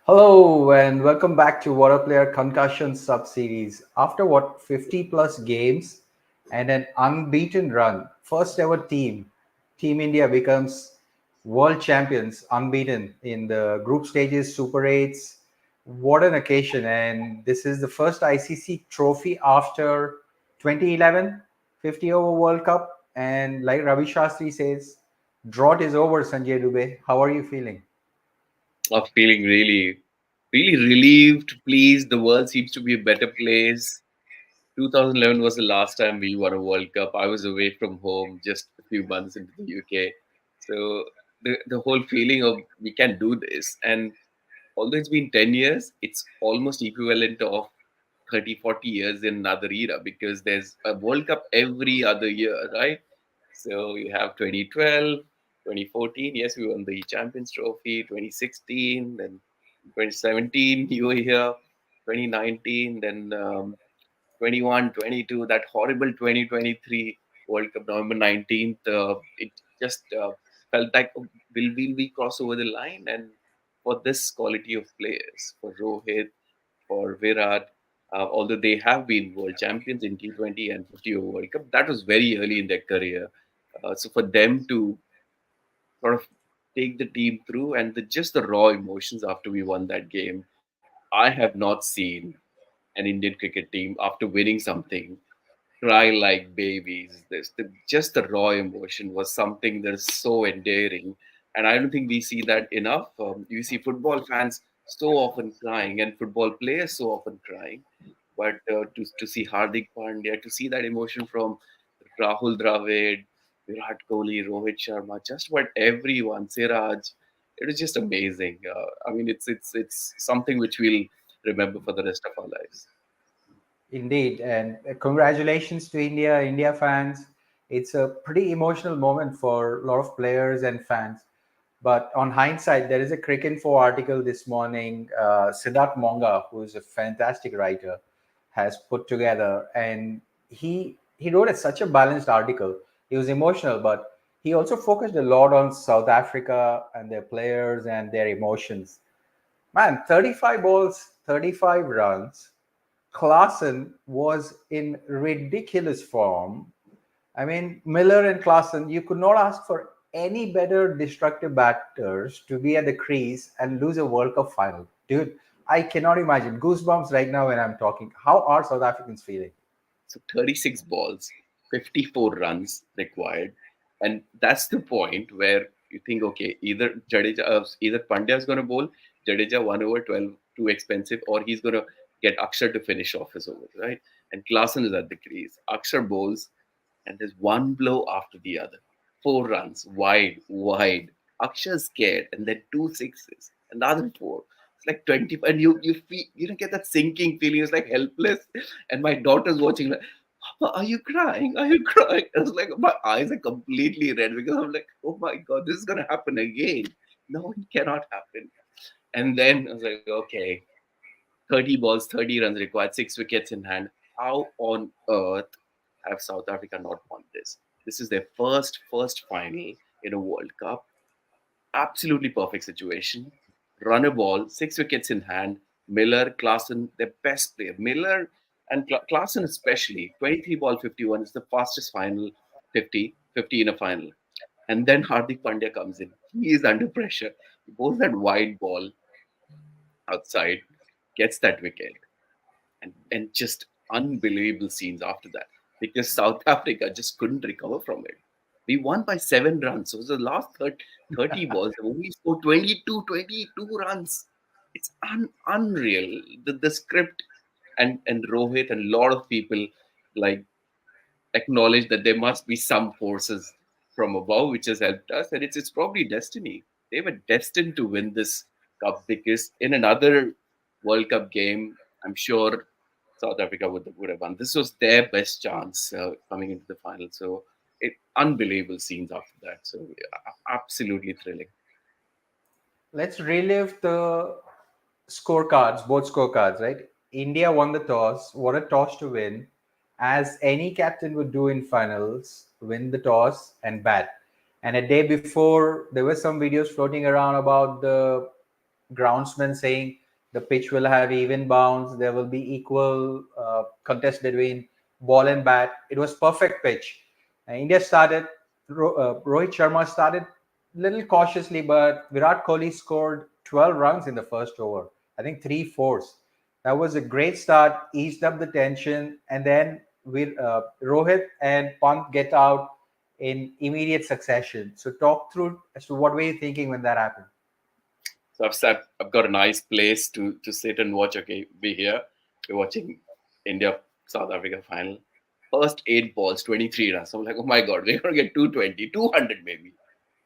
Hello and welcome back to Water Player Concussion sub-series. After 50 plus games and an unbeaten run, first ever Team India becomes world champions unbeaten in the group stages, Super 8s. What an occasion. And this is the first ICC trophy after 2011 50 over World Cup. And like Ravi Shastri says, drought is over, Sanjay Dubey. How are you feeling? Of feeling really relieved, pleased. The world seems to be a better place. 2011 was the last time we won a World Cup. I was away from home just a few months into the UK. So the whole feeling of we can do this. And although it's been 10 years, it's almost equivalent of 30, 40 years in another era because there's a World Cup every other year, right? So you have 2012, 2014. Yes, we won the Champions Trophy. 2016, then 2017, you were here. 2019, then 21, 22. That horrible 2023 World Cup, November 19th. It just felt like, oh, will we cross over the line? And for this quality of players, for Rohit, for Virat, although they have been world champions in T20 and 50 over World Cup, that was very early in their career. So for them to sort of take the team through and just the raw emotions after we won that game, I have not seen an Indian cricket team after winning something cry like babies. Just the raw emotion was something that is so endearing, and I don't think we see that enough. You see football fans so often crying and football players so often crying, but to see Hardik Pandya, to see that emotion from Rahul Dravid, Virat Kohli, Rohit Sharma, just about everyone, Siraj, it was just amazing. I mean, it's something which we'll remember for the rest of our lives. Indeed, and congratulations to India fans. It's a pretty emotional moment for a lot of players and fans. But on hindsight, there is a Cricinfo article this morning. Siddharth Monga, who is a fantastic writer, has put together, and he wrote such a balanced article. He was emotional, but he also focused a lot on South Africa and their players and their emotions. Man, 35 balls, 35 runs. Klaasen was in ridiculous form. I mean, Miller and Klaasen, you could not ask for any better destructive batters to be at the crease and lose a World Cup final. Dude, I cannot imagine. Goosebumps right now when I'm talking. How are South Africans feeling? So 36 balls, 54 runs required. And that's the point where you think, okay, either Pandya is going to bowl, Jadeja 1 over 12, too expensive, or he's going to get Akshar to finish off his overs, right? And Klaasen is at the crease. Akshar bowls, and there's one blow after the other. 4 runs, wide. Akshar's scared, and then two sixes, another four. It's like 20, and you feel, you don't get that sinking feeling. It's like helpless. And my daughter's watching, like, Papa, are you crying? Are you crying? I was like, my eyes are completely red because I'm like, oh my God, this is going to happen again. No, it cannot happen. And then I was like, okay, 30 balls, 30 runs required, 6 wickets in hand. How on earth have South Africa not won this? This is their first final in a World Cup. Absolutely perfect situation. Run a ball, 6 wickets in hand. Miller, Klaasen, their best player. Miller and Klaasen especially, 23 ball 51 is the fastest final 50 in a final. And then Hardik Pandya comes in. He is under pressure. He bowls that wide ball outside, gets that wicket, and just unbelievable scenes after that because South Africa just couldn't recover from it. We won by 7 runs. So it was the last 30 balls. We only scored 22 runs. It's unreal. The script and Rohit and a lot of people like acknowledge that there must be some forces from above which has helped us. And it's probably destiny. They were destined to win this cup because in another World Cup game, I'm sure South Africa would have won. This was their best chance coming into the final. So unbelievable scenes after that. So absolutely thrilling. Let's relive the scorecards, both scorecards, right? India won the toss. What a toss to win, as any captain would do in finals, win the toss and bat. And a day before, there were some videos floating around about the groundsman saying the pitch will have even bounce, there will be equal contest between ball and bat. It was perfect pitch. India started, Rohit Sharma started little cautiously, but Virat Kohli scored 12 runs in the first over. I think three fours. That was a great start, eased up the tension, and then Rohit and Pant get out in immediate succession. So talk through as to what were you thinking when that happened. So I've sat, I've got a nice place to sit and watch. Okay, be here. We're watching India South Africa final. First 8 balls, 23 runs. I'm like, oh my god, we're gonna get 220, 200 maybe.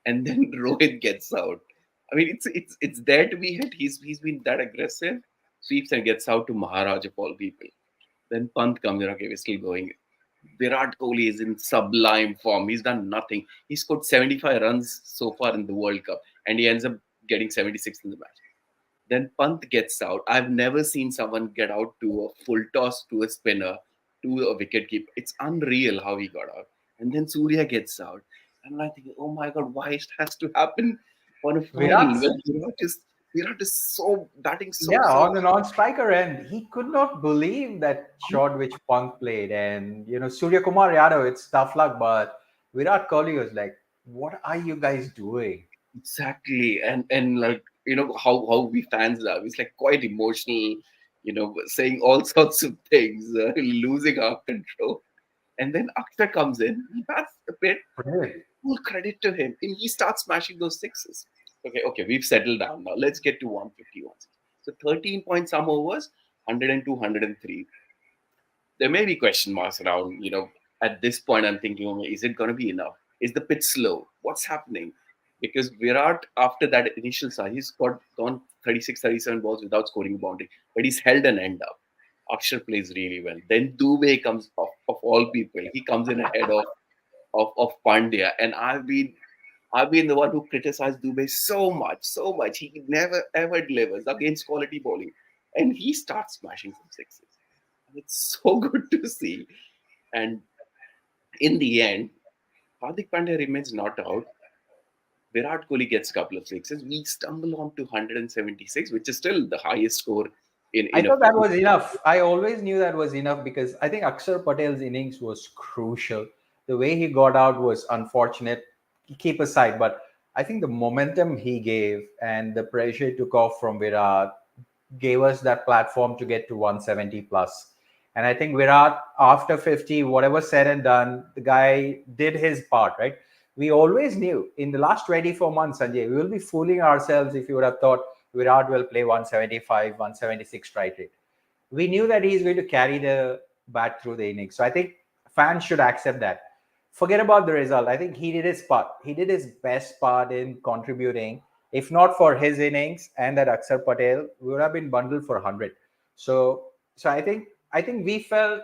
And then Rohit gets out. I mean, it's there to be hit. He's been that aggressive. Sweeps and gets out to Maharaj of all people. Then Pant comes in. Okay, we're still going. Virat Kohli is in sublime form. He's done nothing. He scored 75 runs so far in the World Cup, and he ends up getting 76 in the match. Then Pant gets out. I've never seen someone get out to a full toss to a spinner to a wicket keeper. It's unreal how he got out. And then Surya gets out. And I'm thinking, oh my god, why it has to happen on a final? Virat, When Virat is so batting yeah, so on the non-striker end, he could not believe that shot which Punk played. And, Surya Kumar Yadav, it's tough luck, but Virat Kohli was like, what are you guys doing? exactly. And like how we fans are. It's like quite emotional, saying all sorts of things, losing our control. And then Akshay comes in. He bats a bit. Brilliant. Full credit to him. And he starts smashing those sixes. Okay, we've settled down now. Let's get to 151. So 13 point some overs, 102, 103. There may be question marks around, at this point I'm thinking, okay, is it going to be enough? Is the pitch slow? What's happening? Because Virat, after that initial side, he's gone 36, 37 balls without scoring a boundary, but he's held an end up. Akshar plays really well. Then Dubey comes of all people. He comes in ahead of Pandya, and I've been the one who criticized Dubey so much, so much. He never ever delivers against quality bowling, and he starts smashing some sixes. And it's so good to see. And in the end, Hardik Pandya remains not out. Virat Kohli gets a couple of sixes. We stumble on to 176, which is still the highest score I in a thought that full. was enough. I always knew that was enough because I think Akshar Patel's innings was crucial. The way he got out was unfortunate. Keep aside, but I think the momentum he gave and the pressure he took off from Virat gave us that platform to get to 170 plus. And I think Virat, after 50, whatever said and done, the guy did his part, right? We always knew in the last 24 months, Sanjay, we will be fooling ourselves if you would have thought Virat will play 175, 176 strike rate. We knew that he's going to carry the bat through the innings. So I think fans should accept that. Forget about the result. I think he did his part. He did his best part in contributing. If not for his innings and that Akshar Patel, we would have been bundled for 100. So I think we felt,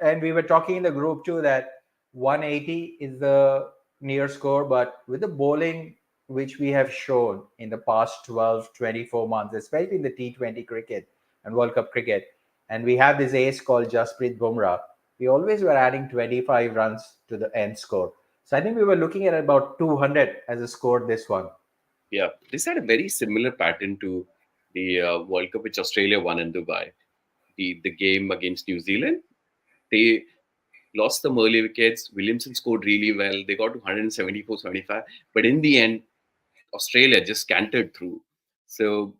and we were talking in the group too, that 180 is the near score, but with the bowling which we have shown in the past 12, 24 months, especially in the T20 cricket and World Cup cricket, and we have this ace called Jasprit Bumrah, we always were adding 25 runs to the end score. So I think we were looking at about 200 as a score this one. Yeah, this had a very similar pattern to the World Cup which Australia won in Dubai. The game against New Zealand, they lost some early wickets. Williamson scored really well. They got to 174, 75. But in the end, Australia just cantered through. So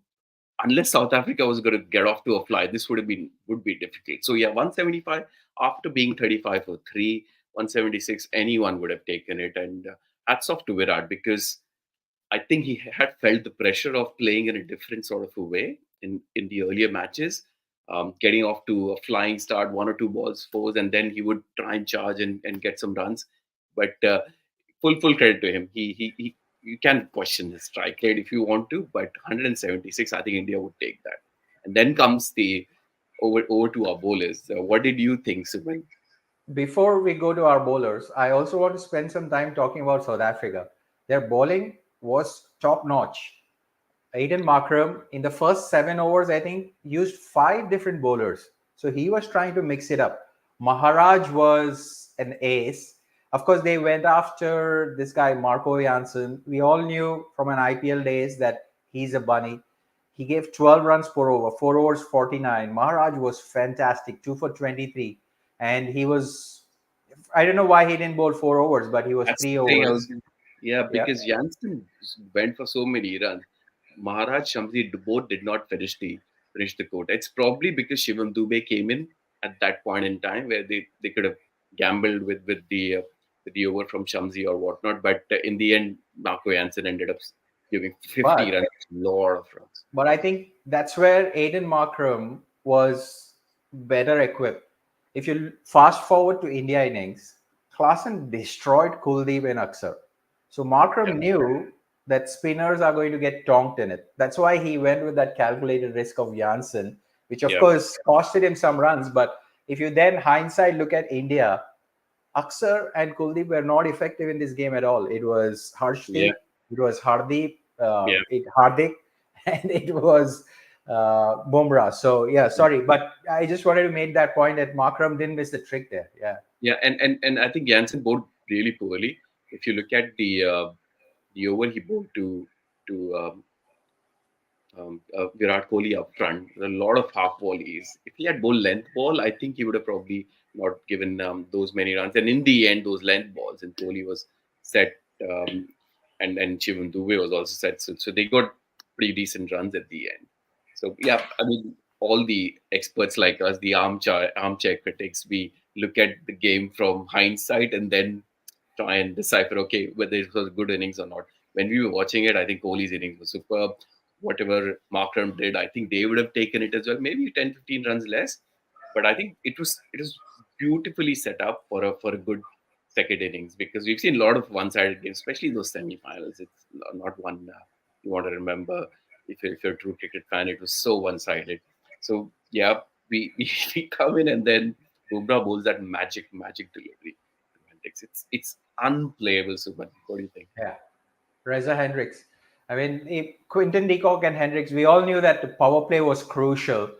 unless South Africa was going to get off to a fly, this would be difficult. So yeah, 175 after being 35 for three, 176, anyone would have taken it. And hats off to Virat because I think he had felt the pressure of playing in a different sort of a way in the earlier matches, getting off to a flying start, one or two balls, fours, and then he would try and charge and get some runs. But full credit to him. He you can question his strike rate if you want to, but 176, I think India would take that. And then comes the over to our bowlers. What did you think, Suman? Before we go to our bowlers, I also want to spend some time talking about South Africa. Their bowling was top notch. Aiden Markram in the first 7 overs, I think, used five different bowlers. So he was trying to mix it up. Maharaj was an ace. Of course, they went after this guy, Marco Janssen. We all knew from an IPL days that he's a bunny. He gave 12 runs per over, 4 overs, 49. Maharaj was fantastic, 2 for 23. And he was, I don't know why he didn't bowl 4 overs, but he was That's three the thing. overs. Yeah, Yeah. because Jansen went for so many runs. Maharaj Shamsi both did not finish the quota. It's probably because Shivam Dubey came in at that point in time where they could have gambled with the over from Shamsi or whatnot. But in the end, Marco Jansen ended up giving 50 But runs, lot of runs. But I think that's where Aiden Markram was better equipped. If you fast forward to India innings, Klaasen destroyed Kuldeep and Akshar. So Yeah, Markram knew that spinners are going to get tonked in it. That's why he went with that calculated risk of Janssen, which of yeah, course costed him some runs. But if you then hindsight look at India, Akshar and Kuldeep were not effective in this game at all. It was yeah, Harshdeep, it was Hardeep, yeah. Hardik, and it was Bumrah. So yeah, sorry, but I just wanted to make that point that Markram didn't miss the trick there. Yeah, Yeah, and I think Jansen bowled really poorly. If you look at the over he bowled to Virat Kohli up front, a lot of half volleys. If he had bowled length ball, I think he would have probably not given those many runs. And in the end, those length balls, and Kohli was set, um, and Shivam Dubey was also set. So they got pretty decent runs at the end. So yeah, I mean, all the experts like us, the armchair critics, we look at the game from hindsight and then try and decipher, okay, whether it was a good innings or not. When we were watching it, I think Kohli's innings was superb. Whatever Markram did, I think they would have taken it as well. Maybe 10, 15 runs less. But I think it was beautifully set up for a good second innings, because we've seen a lot of one-sided games, especially those semi-finals. It's not one you want to remember. If you're a true cricket fan, it was so one-sided. So yeah, we come in and then Bumrah bowls that magic delivery to Hendricks. It's unplayable, Subhan. What do you think? yeah. Reza Hendricks. I mean, Quinton de Kock and Hendricks, we all knew that the power play was crucial,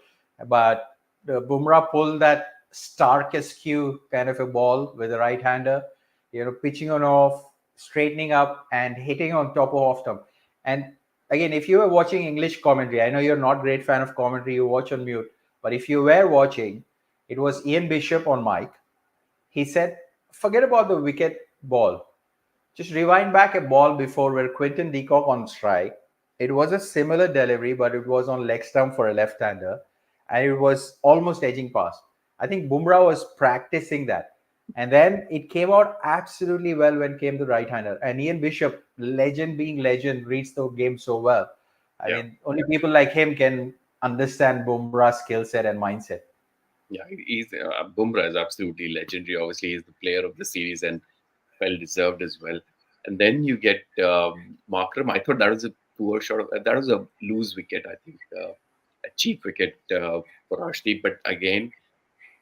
but Bumrah pulled that Stark askew kind of a ball with a right hander, pitching on off, straightening up, and hitting on top of off stump. And again, if you were watching English commentary, I know you're not a great fan of commentary, you watch on mute, but if you were watching, it was Ian Bishop on mic. He said, forget about the wicket ball, just rewind back a ball before where Quinton de Kock on strike. It was a similar delivery, but it was on leg stump for a left-hander, and it was almost edging past. I think Bumrah was practicing that, and then it came out absolutely well when came the right-hander. And Ian Bishop, legend being legend, reads the game so well. I Yeah. mean, only people like him can understand Bumrah's skill set and mindset. Yeah, he's Bumrah is absolutely legendary. Obviously, he's the player of the series and well deserved as well. And then you get Markram. I thought that was a poor shot. That was a loose wicket. I think a cheap wicket for Arshdeep. But again,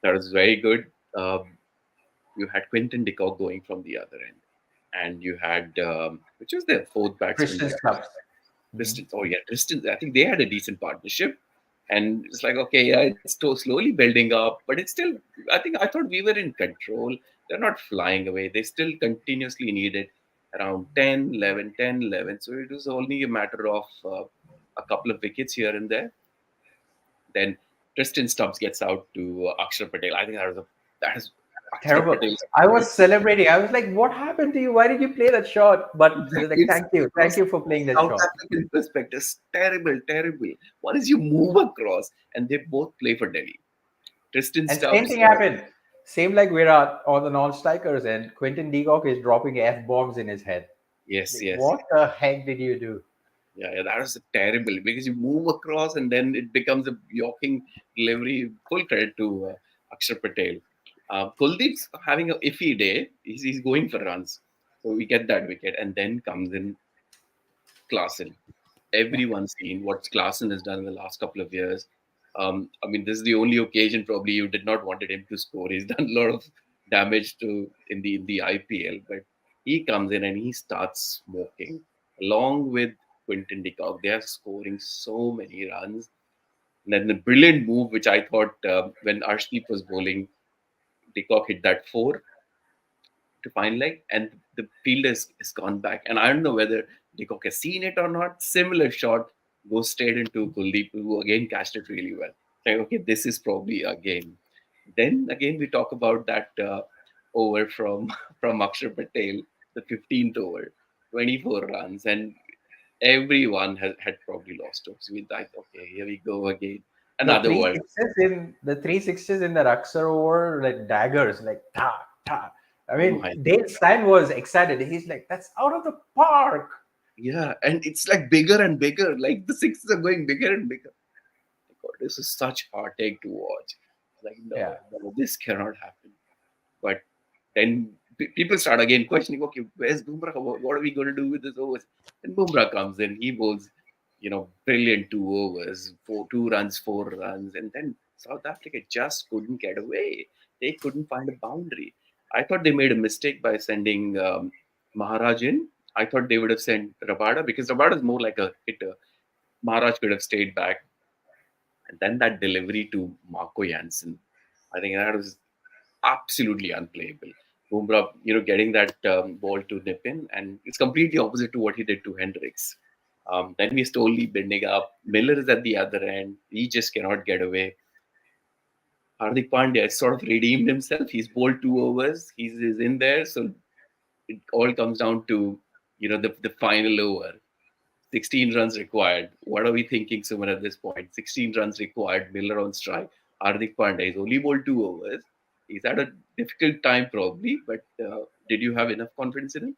that was very good. You had Quinton de Kock going from the other end, and you had which was their fourth batsman Christian there. Stubbs. Mhm. Tristan. Oh yeah, Tristan. I think they had a decent partnership, and it's like okay, yeah, it's slowly building up, but it's still. I thought we were in control. They're not flying away. They still continuously needed around 10, 11, 10, 11. So it was only a matter of a couple of wickets here and there. Then Tristan Stubbs gets out to Akshar Patel. I think that is Akshar Terrible. Patel's I was celebrating. I was like, "What happened to you? Why did you play that shot?" But he was like, It's thank you for playing that South shot." African perspective. Terrible, terrible. One is you move across, and they both play for Delhi. Tristan And same Stubbs. thing happened. Same like Virat on the non-strikers, and Quinton de Kock is dropping f bombs in his head. Yes, Like, yes. what the heck did you do? Yeah, that was terrible because you move across and then it becomes a Yorking delivery. Full credit to Akshar Patel. Kuldeep's having a iffy day. He's going for runs. So we get that wicket. And then comes in Klaasen. Yeah, Everyone's seen what Klaasen has done in the last couple of years. I mean, this is the only occasion probably you did not wanted him to score. He's done a lot of damage to in the IPL, but he comes in and he starts smoking along with Quinton de Kock. They are scoring so many runs. And then the brilliant move, which I thought when Arshdeep was bowling, de Kock hit that four to fine leg, and the fielder has gone back. And I don't know whether de Kock has seen it or not. Similar shot, goes straight into Kuldeep, who again catched it really well. Like, okay, this is probably a game. Then again, we talk about that over from from Akshar Patel, the 15th over, 24 runs, and everyone had probably lost hope. So we thought, okay, here we go again, The another three World. sixes in the three sixes in the Ruxer over like daggers, like ta ta. I Oh mean, my, Dave Stein was excited. He's like, "That's out of the park." yeah, and it's like bigger and bigger. Like the sixes are going bigger and bigger. God, this is such heartache to watch. Like, Yeah. no, this cannot happen. But then people start again questioning, okay, where's Bumrah? What are we going to do with this overs? And Bumrah comes in, he bowls, brilliant 2 overs, 2 runs, 4 runs, and then South Africa just couldn't get away. They couldn't find a boundary. I thought they made a mistake by sending Maharaj in. I thought they would have sent Rabada because Rabada is more like a hitter. Maharaj could have stayed back. And then that delivery to Marco Jansen, I think that was absolutely unplayable. Bumrah, getting that ball to nip in, and it's completely opposite to what he did to Hendricks. Then we're slowly bending up. Miller is at the other end. He just cannot get away. Hardik Pandya has sort of redeemed himself. He's bowled 2 overs. He's in there. So it all comes down to, the final over. 16 runs required. What are we thinking, Suman, at this point? 16 runs required. Miller on strike. Hardik Pandya. He's only bowled 2 overs. He's had a difficult time probably, but did you have enough confidence in him?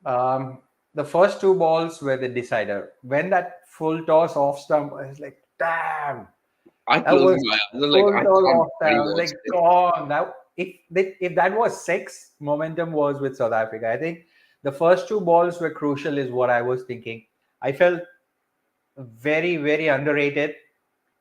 Um, the first two balls were the decider. When that full toss off stump, I was like, "Damn!" I That closed was my eyes. I was like, full I toss can't off stump. I was rewatch like, this. "Gone." Now, if that was six, momentum was with South Africa. I think the first two balls were crucial, is what I was thinking. I felt very, very underrated.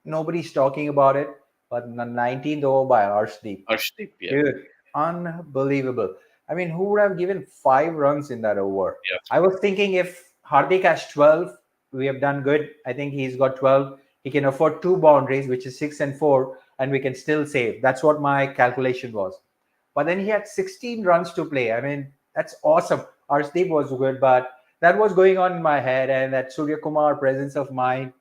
Nobody's talking about it. But the 19th over by Arshdeep, Arshdeep, yeah. dude, unbelievable. I mean, who would have given 5 runs in that over? Yeah. I was thinking if Hardik has 12, we have done good. I think he's got 12. He can afford two boundaries, which is 6 and 4, and we can still save. That's what my calculation was. But then he had 16 runs to play. I mean, that's awesome. Arshdeep was good, but that was going on in my head, and that Surya Kumar presence of mind.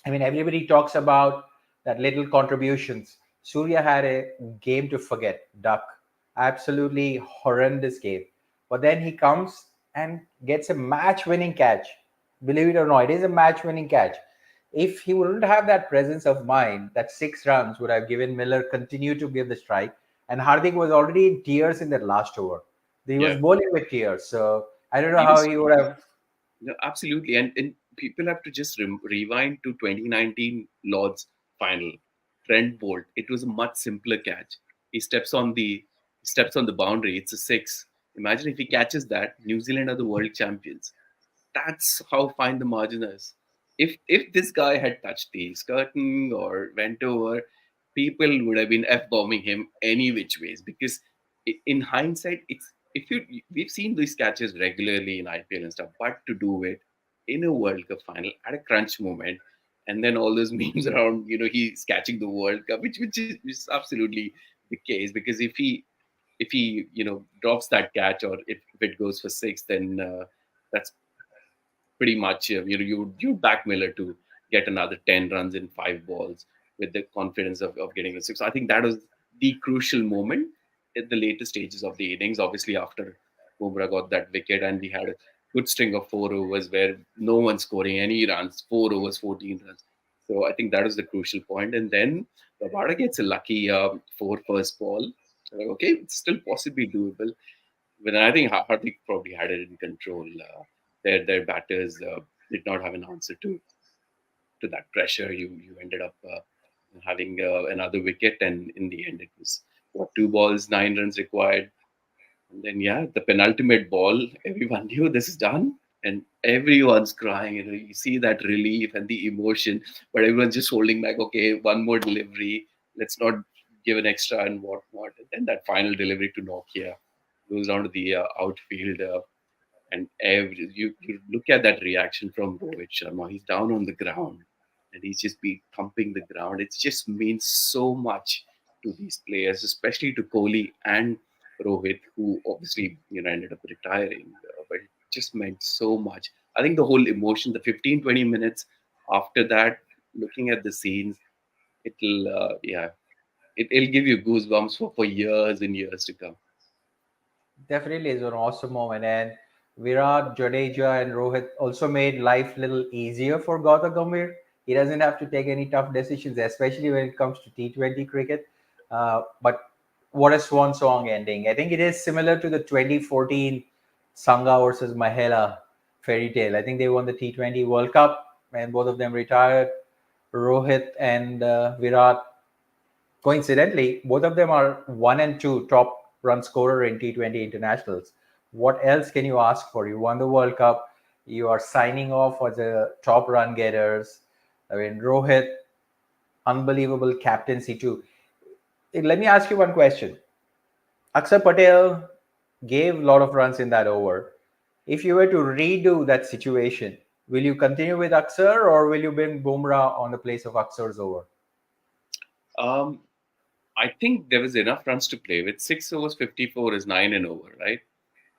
I mean, everybody talks about that little contributions. Surya had a game to forget, duck. Absolutely horrendous game. But then he comes and gets a match winning catch. Believe it or not, it is a match winning catch. If he wouldn't have that presence of mind, that 6 runs would have given Miller continue to give the strike. And Hardik was already in tears in that last over. He was Yeah. bowling with tears. So I don't know He how was, he would have. no, absolutely. And people have to just rewind to 2019 Lord's final. Trent Bolt. It was a much simpler catch. He steps on the boundary. It's a six. Imagine if he catches that, New Zealand are the world champions. That's how fine the margin is. If this guy had touched the skirting or went over, people would have been f bombing him any which ways because in hindsight, it's if you we've seen these catches regularly in IPL and stuff, but to do it in a World Cup final at a crunch moment, and then all those memes around, he's catching the World Cup, which is absolutely the case because if he drops that catch or if it goes for six, then that's pretty much you back Miller to get another 10 runs in 5 balls with the confidence of getting a six. I think that was the crucial moment at the later stages of the innings. Obviously, after Bumrah got that wicket and we had a good string of 4 overs where no one scoring any runs, 4 overs, 14 runs. So I think that was the crucial point. And then Rabada gets a lucky 4 first ball. Okay, it's still possibly doable. But I think Hardik probably had it in control. Their batters did not have an answer to that pressure. You ended up having another wicket, and in the end, it was 2 balls, 9 runs required. And then the penultimate ball, everyone knew this is done, and everyone's crying. You see that relief and the emotion, but everyone's just holding back. Okay, one more delivery. Let's not give an extra and what. And then that final delivery to Nokia goes down to the outfield. And you look at that reaction from Rohit Sharma. He's down on the ground and he's just be thumping the ground. It just means so much to these players, especially to Kohli and Rohit, who obviously ended up retiring. But it just meant so much. I think the whole emotion, the 15-20 minutes after that, looking at the scenes, it'll it'll give you goosebumps for years and years to come. Definitely is an awesome moment. And Virat, Jadeja, and Rohit also made life a little easier for Gautam Gambhir. He doesn't have to take any tough decisions, especially when it comes to T20 cricket. But what a swan song ending. I think it is similar to the 2014 Sangha versus Mahela fairy tale. I think they won the T20 World Cup and both of them retired. Rohit and Virat, coincidentally, both of them are one and two top run scorer in T20 internationals. What else can you ask for? You won the World Cup. You are signing off as the top run getters. I mean, Rohit, unbelievable captaincy too. Let me ask you one question. Akshar Patel gave a lot of runs in that over. If you were to redo that situation, will you continue with Akshar or will you bring Bumrah on the place of Akshar's over? Um, I think there was enough runs to play with. 6 overs, 54 is 9 and over, right?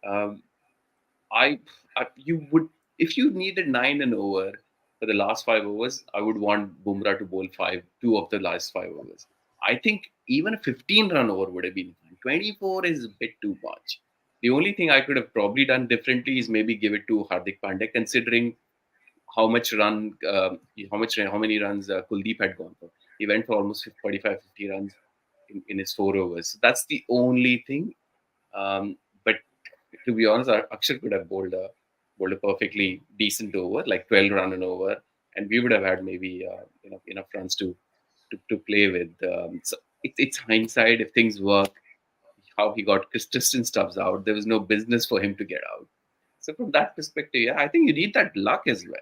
Um, I, you would, if you needed 9 and over for the last 5 overs, I would want Bumrah to bowl two of the last 5 overs. I think even a 15 run over would have been fine. 24 is a bit too much. The only thing I could have probably done differently is maybe give it to Hardik Pandya, considering how many runs Kuldeep had gone for. He went for almost 45, 50 runs in his 4 overs. So that's the only thing. But to be honest, Akshar could have bowled a perfectly decent over, like 12 run and over, and we would have had maybe enough runs to play with. So it's hindsight. If things work, how he got Tristan Stubbs out, there was no business for him to get out. So from that perspective, yeah, I think you need that luck as well.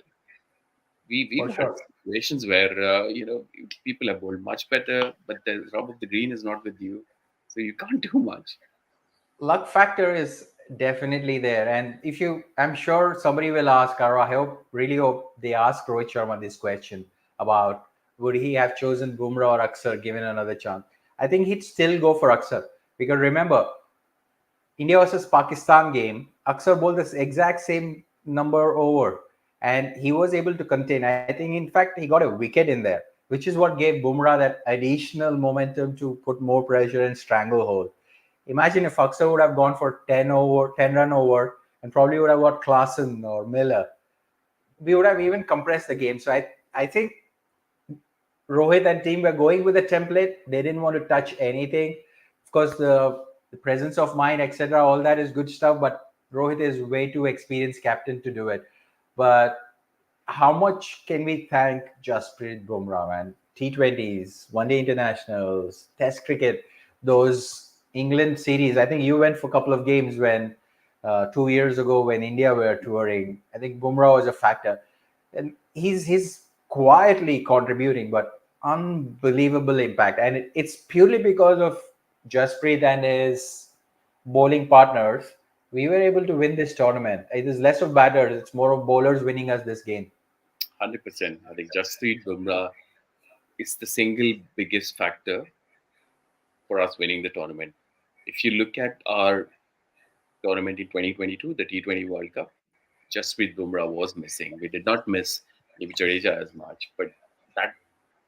For We've had sure. situations where people have bowled much better, but the rub of the green is not with you, so you can't do much. Luck factor is definitely there. And if you, I'm sure somebody will ask, or I hope, really hope they ask Rohit Sharma this question about would he have chosen Bumrah or Akshar given another chance. I think he'd still go for Akshar because remember, India versus Pakistan game, Akshar bowled this exact same number over and he was able to contain. I think, in fact, he got a wicket in there, which is what gave Bumrah that additional momentum to put more pressure and stranglehold. Imagine if Akshar would have gone for 10 run over, and probably would have got Klaasen or Miller. We would have even compressed the game. So I think Rohit and team were going with the template. They didn't want to touch anything. Of course, the presence of mind, etc., all that is good stuff. But Rohit is way too experienced captain to do it. But how much can we thank Jasprit Bumrah, man? T20s, one day internationals, Test cricket, those England series. I think you went for a couple of games when 2 years ago when India were touring. I think Bumrah was a factor, and he's quietly contributing, but unbelievable impact. And it's purely because of Jasprit and his bowling partners. We were able to win this tournament. It is less of batters; it's more of bowlers winning us this game. 100%. I think Jasprit Bumrah is the single biggest factor for us winning the tournament. If you look at our tournament in 2022, the T20 World Cup, Jasprit Bumrah was missing. We did not miss maybe Jadeja as much, but that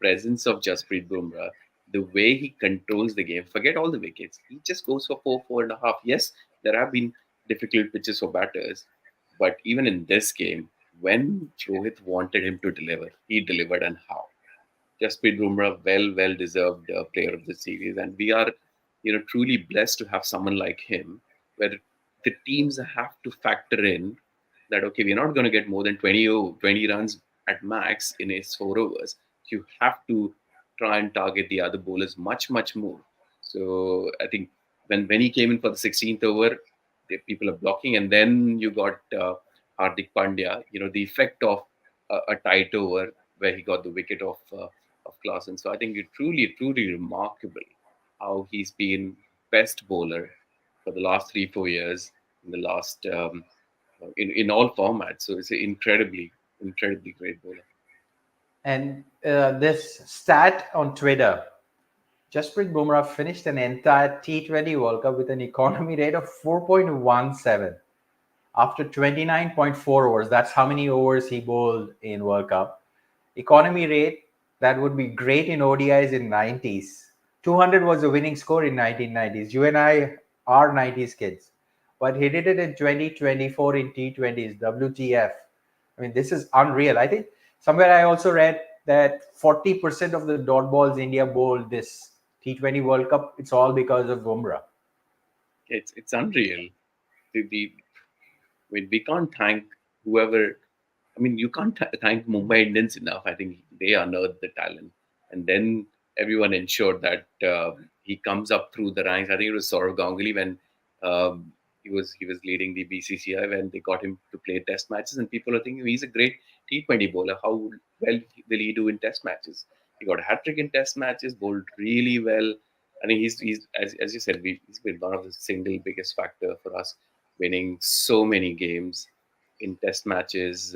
presence of Jasprit Bumrah, the way he controls the game, forget all the wickets. He just goes for 4.5. Yes, there have been difficult pitches for batters, but even in this game, when Rohit wanted him to deliver, he delivered, and how. Jasprit Bumrah, well deserved player of the series, and we are, truly blessed to have someone like him, where the teams have to factor in that okay, we're not going to get more than 20 runs at max in his 4 overs. You have to try and target the other bowlers much more. So I think when he came in for the 16th over, the people are blocking, and then you got Hardik Pandya. The effect of a tight over where he got the wicket of Klaasen. So I think it's truly remarkable how he's been best bowler for the last 3-4 years in the last in all formats. So it's an incredibly great bowler. And this stat on Twitter, Jasprit Bumrah finished an entire T20 World Cup with an economy rate of 4.17 after 29.4 overs. That's how many overs he bowled in World Cup. economy rate, that would be great in ODIs in 90s. 200 was the winning score in 1990s. You and I are 90s kids. But he did it in 2024 in T20s. WTF. I mean, this is unreal. I think somewhere I also read that 40% of the dot balls India bowled this T20 World Cup, it's all because of Bumrah. It's unreal. The I mean, we can't thank whoever. I mean, you can't thank Mumbai Indians enough. I think they unearthed the talent, and then everyone ensured that he comes up through the ranks. I think it was Saurav Ganguly when he was leading the BCCI when they got him to play Test matches, and people are thinking he's a great T20 bowler. How well will he do in Test matches? He got a hat trick in Test matches, bowled really well. I think he's as you said, he's been one of the single biggest factor for us winning so many games in test matches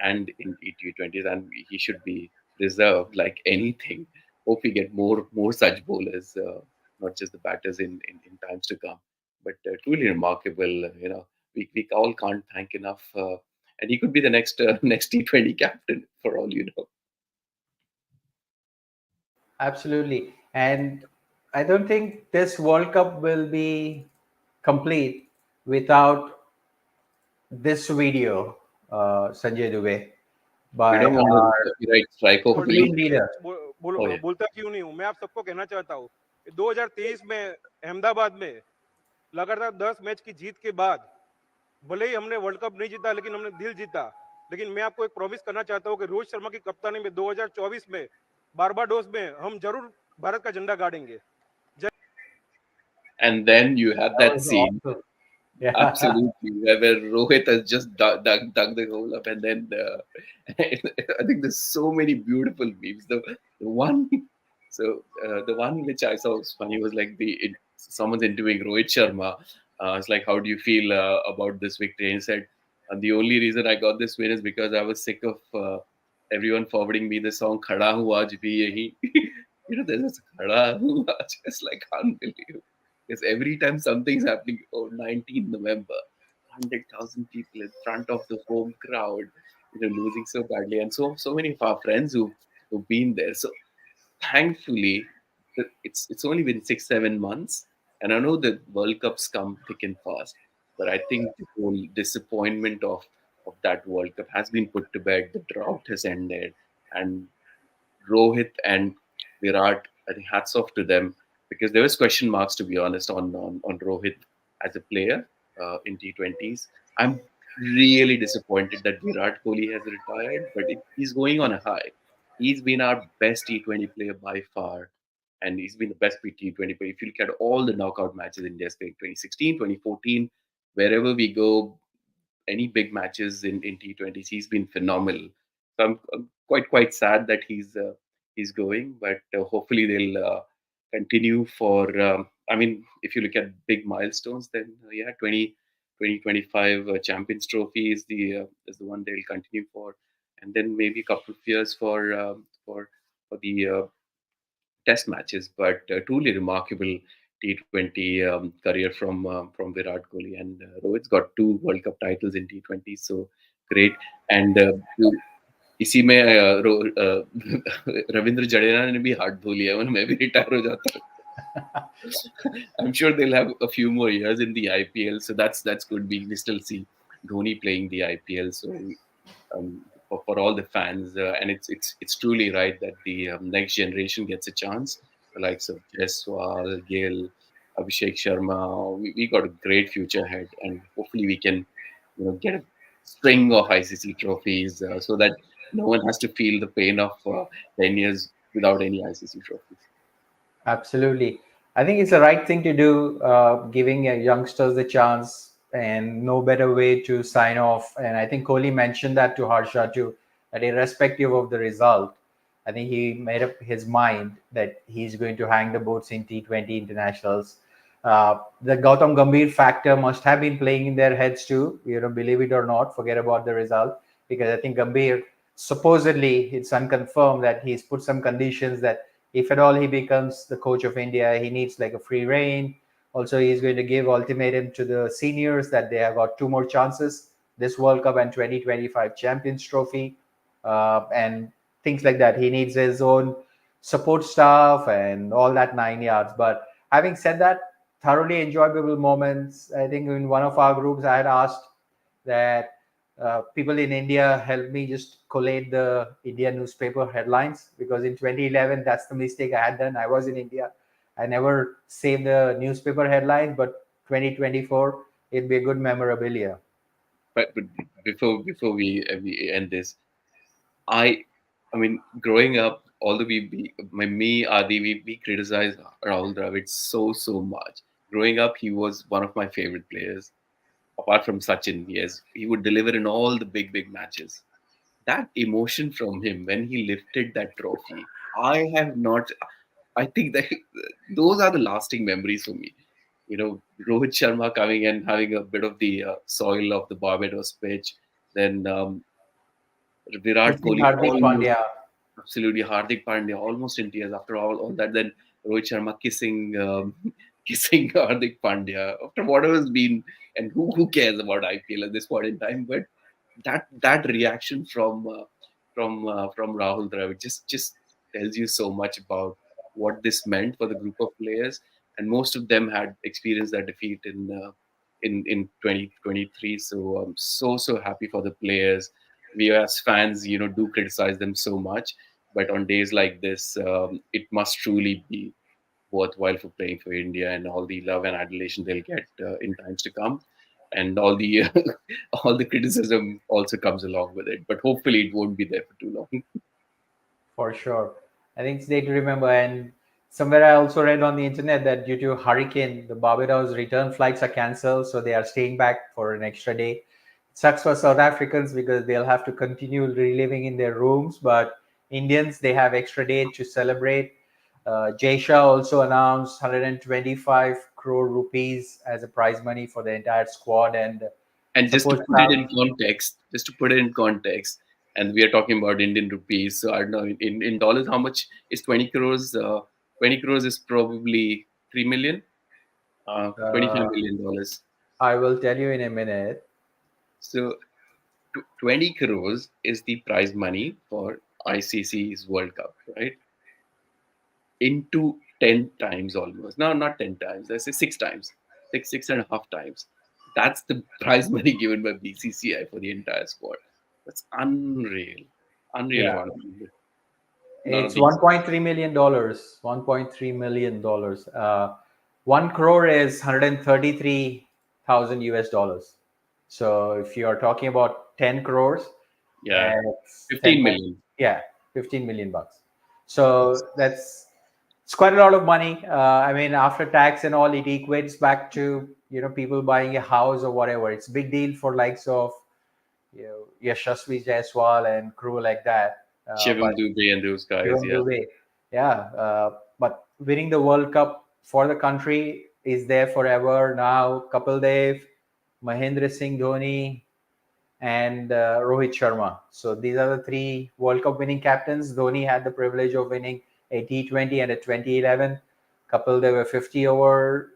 and in T20s, and he should be reserved like anything. Hope we get more such bowlers, not just the batters in times to come. But truly remarkable, we all can't thank enough. And he could be the next next T20 captain for all you know. Absolutely. And I don't think this World Cup will be complete without this video, Sanjay Dubey, We by don't want our a copyright strike, team hopefully. leader. Oh yeah. बोलता क्यों नहीं हूँ मैं आप सबको कहना चाहता हूँ 2023 में अहमदाबाद में लगातार 10 मैच की जीत के बाद भले ही हमने वर्ल्ड कप नहीं जीता लेकिन हमने दिल जीता लेकिन मैं आपको एक प्रॉमिस करना चाहता हूँ कि रोहित शर्मा की कप्तानी में 2024 में बारबाडोस में हम जरूर भारत का झंडा गाड़ेंगे And then you have That that was scene. awesome. Yeah. Absolutely, where Rohit has just dug the hole up, and then I think there's so many beautiful memes. The one, the one which I saw was funny was like someone's interviewing Rohit Sharma. It's like, how do you feel about this victory? And he said, the only reason I got this win is because I was sick of everyone forwarding me the song "Khada Hu Aaj Bhi Yahi." There's this "Khada Hu Aaj." It's like unbelievable. Because every time something's happening, 19 November, 100,000 people in front of the home crowd, losing so badly. And so many of our friends who've been there. So thankfully, it's only been 6-7 months. And I know that World Cups come thick and fast. But I think the whole disappointment of that World Cup has been put to bed. The drought has ended. And Rohit and Virat, I think hats off to them because there was question marks to be honest on Rohit as a player in T20s. I'm really disappointed that Virat Kohli has retired, but he's going on a high. He's been our best T20 player by far, and he's been the best T20 player. If you look at all the knockout matches India's played 2016, 2014, wherever we go, any big matches in T20s, he's been phenomenal. So I'm quite sad that he's going, but hopefully they'll continue for. I mean, if you look at big milestones, then yeah, 2025 Champions Trophy is the one they'll continue for, and then maybe a couple of years for the test matches. But truly remarkable T20 career from Virat Kohli, and Rohit's got 2 World Cup titles in T20, so great. And इसी में रविंद्र जडेजा ने भी हाथ धो लिया मैं भी retire हो जाता I'm sure they'll have a few more years in the IPL, so that's good. We still see Dhoni playing the IPL, so for all the fans, and it's truly right that the next generation gets a chance. The likes of Jaiswal, Gill, Abhishek Sharma, we got a great future ahead, and hopefully we can, get a string of ICC trophies so that no one has to feel the pain of 10 years without any ICC trophies. Absolutely. I think it's the right thing to do, giving youngsters the chance, and no better way to sign off. And I think Kohli mentioned that to Harsha too, that irrespective of the result, I think he made up his mind that he's going to hang the boots in T20 internationals. The Gautam Gambhir factor must have been playing in their heads too, believe it or not, forget about the result, because I think Gambhir, supposedly, it's unconfirmed that he's put some conditions that if at all he becomes the coach of India, he needs like a free reign. Also, he's going to give ultimatum to the seniors that they have got 2 more chances, this World Cup and 2025 Champions Trophy. And things like that. He needs his own support staff and all that 9 yards. But having said that, thoroughly enjoyable moments. I think in one of our groups, I had asked that people in India help me just collate the Indian newspaper headlines, because in 2011, that's the mistake I had done. I was in India. I never saved the newspaper headlines, but 2024, it'd be a good memorabilia. But before we end this, I I mean, growing up, although me, Adi, we criticize Rahul Dravid so much. Growing up, he was one of my favorite players. Apart from Sachin, yes, he would deliver in all the big matches. That emotion from him when he lifted that trophy, I have not. I think that those are the lasting memories for me. You know, Rohit Sharma coming and having a bit of the soil of the Barbados pitch, then Virat Kissing Kohli Hardik almost Pandya. absolutely Hardik Pandya almost in tears after all that. Then Rohit Sharma kissing kissing Hardik Pandya after whatever's been, and who cares about IPL at this point in time? But that reaction from Rahul Dravid just tells you so much about what this meant for the group of players, and most of them had experienced that defeat in 2023. So I'm so happy for the players. We as fans, do criticize them so much, but on days like this, it must truly be worthwhile for playing for India, and all the love and adulation they'll get in times to come, and all the all the criticism also comes along with it. But hopefully, it won't be there for too long. For sure. I think it's day to remember. And somewhere I also read on the internet that due to hurricane, the Barbados return flights are cancelled, so they are staying back for an extra day. It sucks for South Africans because they'll have to continue reliving in their rooms, but Indians, they have extra day to celebrate. Jay Shah also announced 125 crore rupees as a prize money for the entire squad and And just to support put it staff. in context, and we are talking about Indian rupees. So I don't know in dollars how much is 20 crores. 20 crores is probably 3 million. 25 million dollars. I will tell you in a minute. So 20 crores is the prize money for ICC's World Cup, right? Into 10 times almost. No, not 10 times. Let's say 6 times. Six and a half times. That's the prize money given by BCCI for the entire squad. That's unreal. Unreal Yeah, amount of money. None of it's these. $1.3 million. $1.3 million. 1 crore is 133,000 US dollars. So if you are talking about 10 crores, Yeah. it's 10 15 million. yeah, 15 million bucks. So it's quite a lot of money. I mean, after tax and all, it equates back to people buying a house or whatever. It's a big deal for likes of Yashasvi Jaiswal and crew like that. Shivam But Dubey and those guys. Shivam Yeah. Dubey, yeah. But winning the World Cup for the country is there forever now. Kapil Dev, Mahendra Singh Dhoni, and Rohit Sharma. So these are the three World Cup winning captains. Dhoni had the privilege of winning a T20 and a 2011. Couple they were 50 over,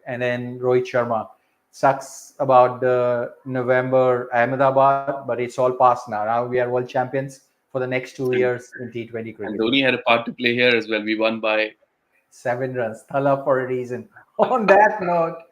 and then Rohit Sharma. Sucks about the November Ahmedabad, but it's all past now. Now we are world champions for the next 2 years in T20 And cricket. Dhoni had a part to play here as well. We won by 7 runs. Thala for a reason. On that note,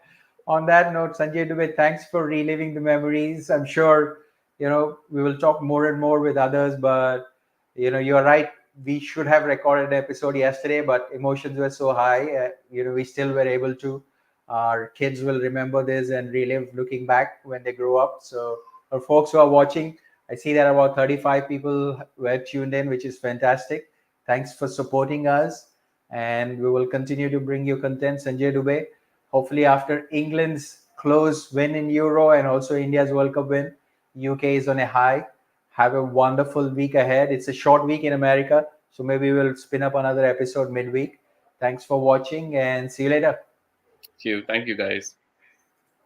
Sanjay Dubey, thanks for reliving the memories. I'm sure we will talk more and more with others, but you're right. We should have recorded an episode yesterday, but emotions were so high. We still were able to. Our kids will remember this and relive looking back when they grow up. So, our folks who are watching, I see that about 35 people were tuned in, which is fantastic. Thanks for supporting us, and we will continue to bring you content, Sanjay Dubey. Hopefully, after England's close win in Euro and also India's World Cup win, UK is on a high. Have a wonderful week ahead. It's a short week in America, so maybe we'll spin up another episode midweek. Thanks for watching and see you later. Q. Thank you, guys.